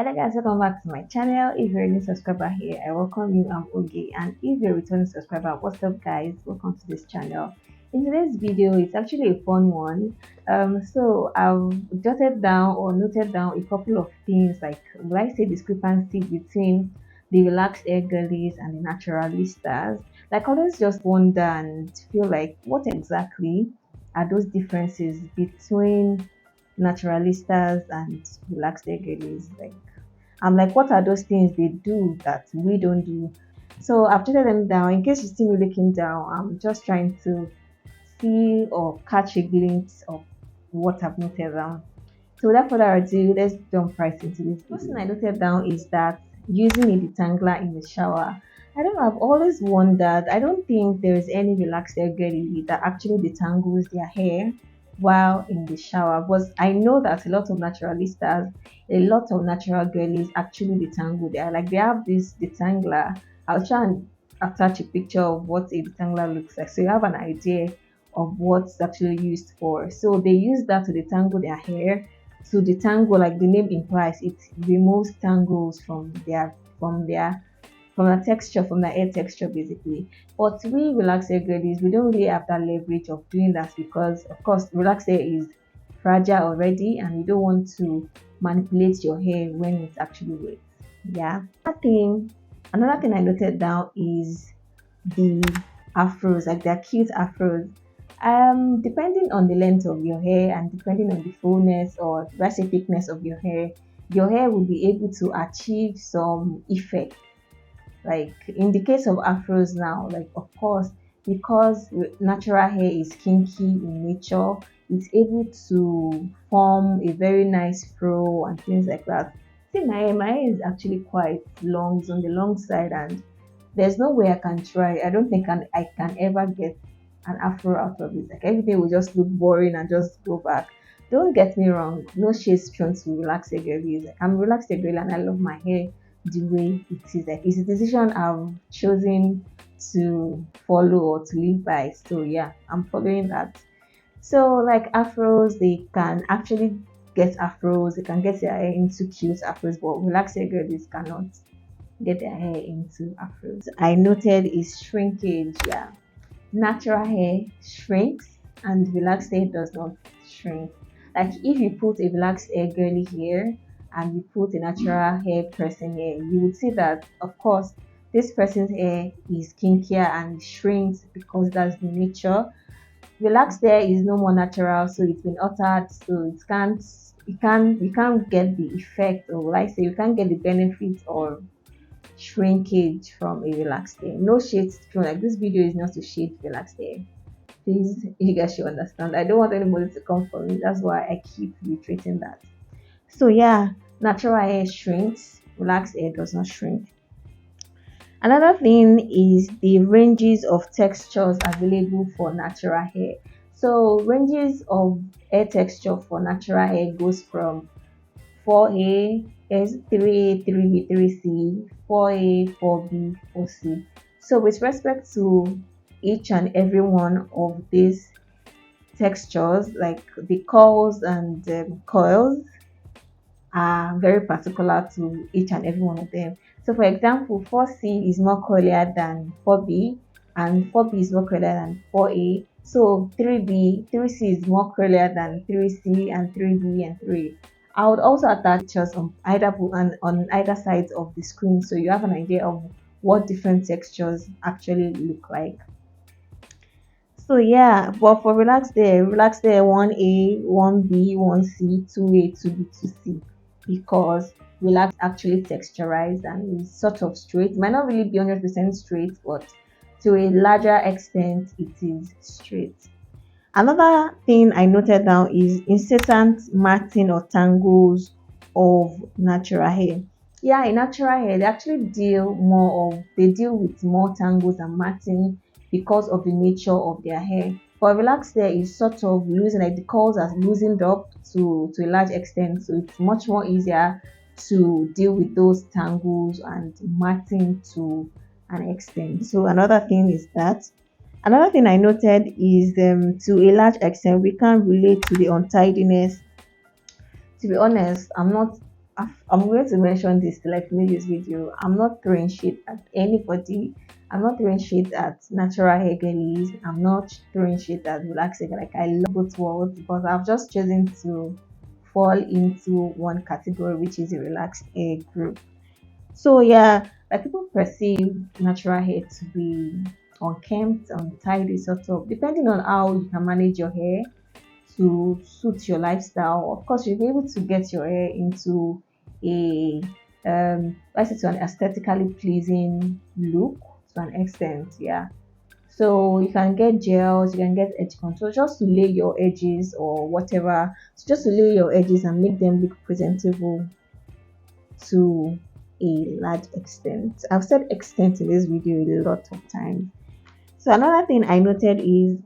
Hi guys, welcome back to my channel. If you're a new subscriber here, I welcome you. I'm Oge, and if you're a returning subscriber, what's up guys? Welcome to this channel. In today's video, it's actually a fun one. So I've jotted down or noted down a couple of things, like will I say discrepancy between the relaxed hair girlies and the naturalistas. Like I always just wonder and feel like what exactly are those differences between naturalistas and relaxed hair girlies? Like I'm like, what are those things they do that we don't do? So I've jotted them down. In case you see me looking down, I'm just trying to see or catch a glimpse of what I've noted down. So without further ado, let's jump right into this. First thing I noted down is that using a detangler in the shower. I don't know, I've always wondered. I don't think there is any relaxed hair girly that actually detangles their hair while in the shower. But I know that a lot of naturalistas, a lot of natural girlies actually detangle their, like they have this detangler. I'll try and attach a picture of what a detangler looks like so you have an idea of what's actually used for. So they use that to detangle their hair. To detangle, like the name implies, it removes tangles from the texture, from the hair texture basically. But we relaxed hair girlies, we don't really have that leverage of doing that because of course relaxed hair is fragile already and you don't want to manipulate your hair when it's actually wet. Yeah. Another thing I noted down is the afros, like the cute afros. Depending on the length of your hair and depending on the fullness or let's say thickness of your hair will be able to achieve some effect. Like in the case of afros now, like of course, because natural hair is kinky in nature, it's able to form a very nice fro and things like that. See, my hair is actually quite long, it's on the long side, and there's no way I can try. I don't think I can ever get an afro out of it. Like everything will just look boring and just go back. Don't get me wrong, no shades shown to relax a girl is. Like I'm a relaxed girl and I love my hair the way it is. Like it's a decision I've chosen to follow or to live by. So yeah, I'm following that. So like afros, they can actually get afros, they can get their hair into cute afros, but relaxed girls cannot get their hair into afros. I noted is shrinkage. Yeah, natural hair shrinks and relaxed hair does not shrink. Like if you put a relaxed hair girly here and you put a natural hair person here, you would see that of course this person's hair is kinkier and shrinks because that's the nature. Relaxed hair is no more natural, so it's been altered, so you can't get the effect, or like I say, you can't get the benefit or shrinkage from a relaxed hair. No shades thrown. Like this video is not to shade relaxed hair. Please, you guys should understand. I don't want anybody to come for me. That's why I keep reiterating that. So yeah, natural hair shrinks, relaxed hair does not shrink. Another thing is the ranges of textures available for natural hair. So ranges of hair texture for natural hair goes from 4A, S 3A, 3B, 3C, 4A, 4B, 4C. So with respect to each and every one of these textures, like the curls and coils, are very particular to each and every one of them. So for example, 4C is more curlier than 4B and 4B is more curlier than 4A. So 3C is more curlier than 3C and 3B and 3. I would also attach pictures on either sides of the screen so you have an idea of what different textures actually look like. So yeah, but for relaxed hair 1A, 1B, 1C, 2A, 2B, 2C, because relax actually texturized and is sort of straight. It might not really be 100% straight, but to a larger extent it is straight. Another thing I noted down is incessant matting or tangles of natural hair. Yeah, in natural hair, they deal with more tangles and matting because of the nature of their hair. But relaxed hair is sort of losing, like the curls are loosened up to a large extent, so it's much more easier to deal with those tangles and matting to an extent. So another thing I noted is to a large extent we can relate to the untidiness. To be honest, I'm going to mention this till I finish this video. I'm not throwing shit at anybody. I'm not throwing shit at natural hair girlies. I'm not throwing shit at relaxing. Like I love both worlds, but I've just chosen to fall into one category, which is a relaxed hair group. So yeah, like people perceive natural hair to be unkempt, untidy, sort of, depending on how you can manage your hair to suit your lifestyle. Of course, you'll be able to get your hair into a let's say to an aesthetically pleasing look to an extent, yeah. So you can get gels, you can get edge control just to lay your edges or whatever. So just to lay your edges and make them look presentable to a large extent. I've said extent in this video a lot of times. So another thing I noted is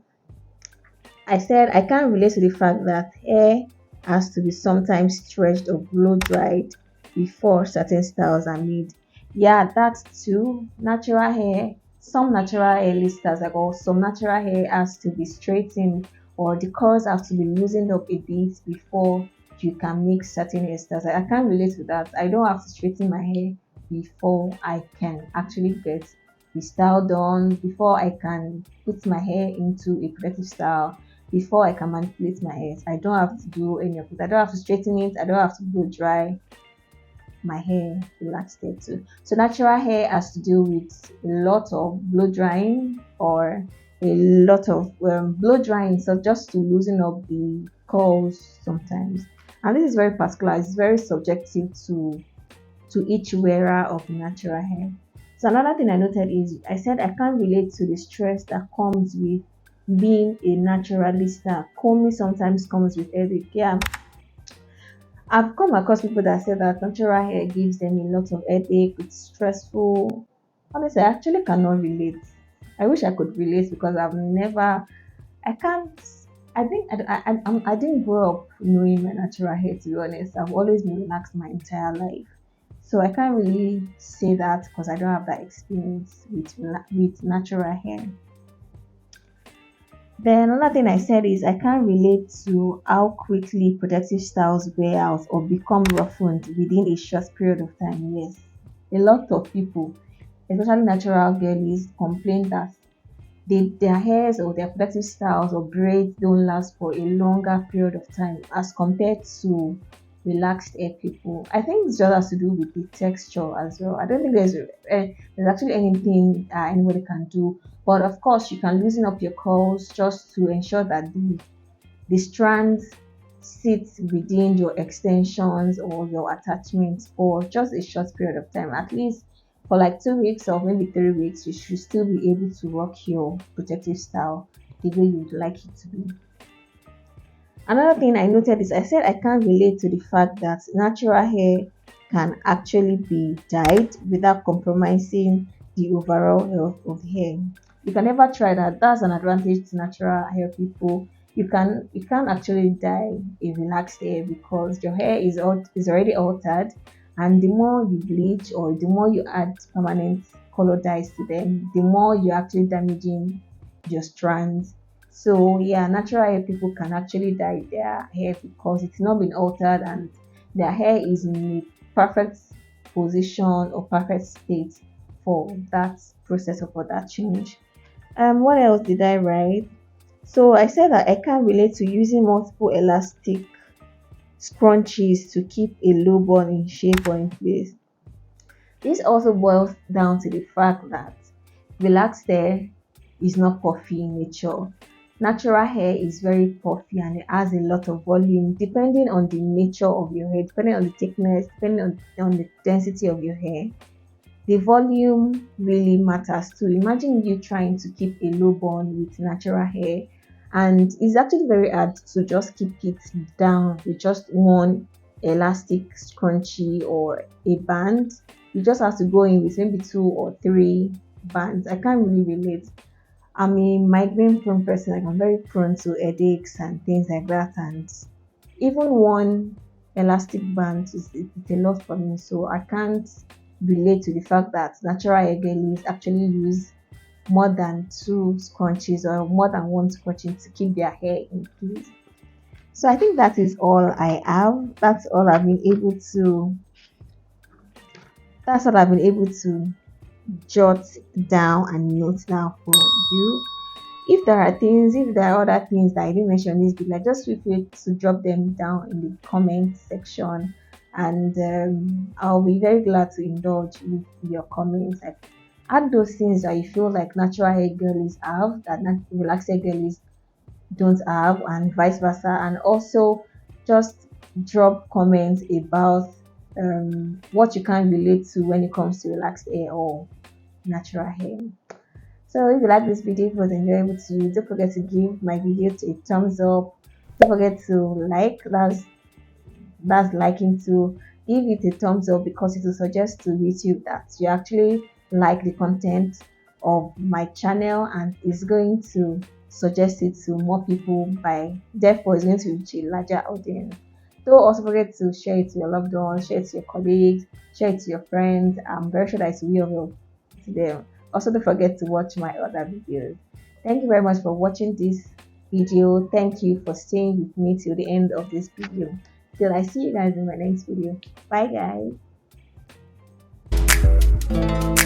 I said I can't relate to the fact that hair has to be sometimes stretched or blow dried before certain styles are made. Yeah, that's too. Natural hair, some natural hair listers like or some natural hair has to be straightened or the curls have to be loosened up a bit before you can make certain hairstyles. I can't relate to that. I don't have to straighten my hair before I can actually get the style done, before I can put my hair into a protective style, before I can manipulate my hair. I don't have to do any of it. I don't have to straighten it. I don't have to blow dry my hair relaxed hair too. So natural hair has to do with a lot of blow drying or a lot of blow drying, so just to loosen up the curls sometimes. And this is very particular. It's very subjective to each wearer of natural hair. So another thing I noted is I said I can't relate to the stress that comes with being a naturalista. Combing sometimes comes with headache. Yeah, I've come across people that say that natural hair gives them a lot of headache, it's stressful. Honestly, I actually cannot relate. I wish I could relate because I've never, I can't, I think I didn't grow up knowing my natural hair to be honest. I've always been relaxed my entire life. So I can't really say that because I don't have that experience with natural hair. Then another thing I said is I can't relate to how quickly protective styles wear out or become roughened within a short period of time. Yes, a lot of people, especially natural girlies, complain that their hairs or their protective styles or braids don't last for a longer period of time as compared to relaxed hair people. I think it just has to do with the texture as well. I don't think there's actually anything anybody can do. But of course, you can loosen up your curls just to ensure that the strands sit within your extensions or your attachments for just a short period of time. At least for like 2 weeks or maybe 3 weeks, you should still be able to rock your protective style the way you'd like it to be. Another thing I noted is I said I can't relate to the fact that natural hair can actually be dyed without compromising the overall health of the hair. You can never try that. That's an advantage to natural hair people. You can actually dye a relaxed hair because your hair is already altered, and the more you bleach or the more you add permanent color dyes to them, the more you're actually damaging your strands. So yeah, natural hair people can actually dye their hair because it's not been altered and their hair is in a perfect position or perfect state for that process or for that change. What else did I write? So I said that I can't relate to using multiple elastic scrunchies to keep a low bun in shape or in place. This also boils down to the fact that relaxed hair is not puffy in nature. Natural hair is very puffy and it has a lot of volume depending on the nature of your hair, depending on the thickness, depending on the density of your hair. The volume really matters too. Imagine you trying to keep a low bun with natural hair, and it's actually very hard to just keep it down with just one elastic scrunchie or a band. You just have to go in with maybe two or three bands. I can't really relate. I'm a migraine prone person. Like I'm very prone to headaches and things like that, and even one elastic band it's a lot for me. So I can't relate to the fact that natural hair girlies actually use more than two scrunchies or more than one scrunchie to keep their hair in place. So I think that is all I have. That's all I've been able to That's what I've been able to jot down and note down for you. If there are things, if there are other things that I didn't mention in this video, like, just feel free to drop them down in the comment section, and I'll be very glad to indulge with your comments. Like, add those things that you feel like natural hair girlies have that relaxed hair girlies don't have, and vice versa. And also, just drop comments about what you can relate to when it comes to relaxed hair or natural hair. So if you like this video, if it was enjoyable to you, don't forget to give my video a thumbs up. Don't forget to like. That's liking, to give it a thumbs up, because it will suggest to YouTube that you actually like the content of my channel, and is going to suggest it to more people, by therefore it's going to reach a larger audience. Don't also forget to share it to your loved ones, share it to your colleagues, share it to your friends. I'm very sure that it will be of help to them. Also, don't forget to watch my other videos. Thank you very much for watching this video. Thank you for staying with me till the end of this video. Till I see you guys in my next video. Bye guys.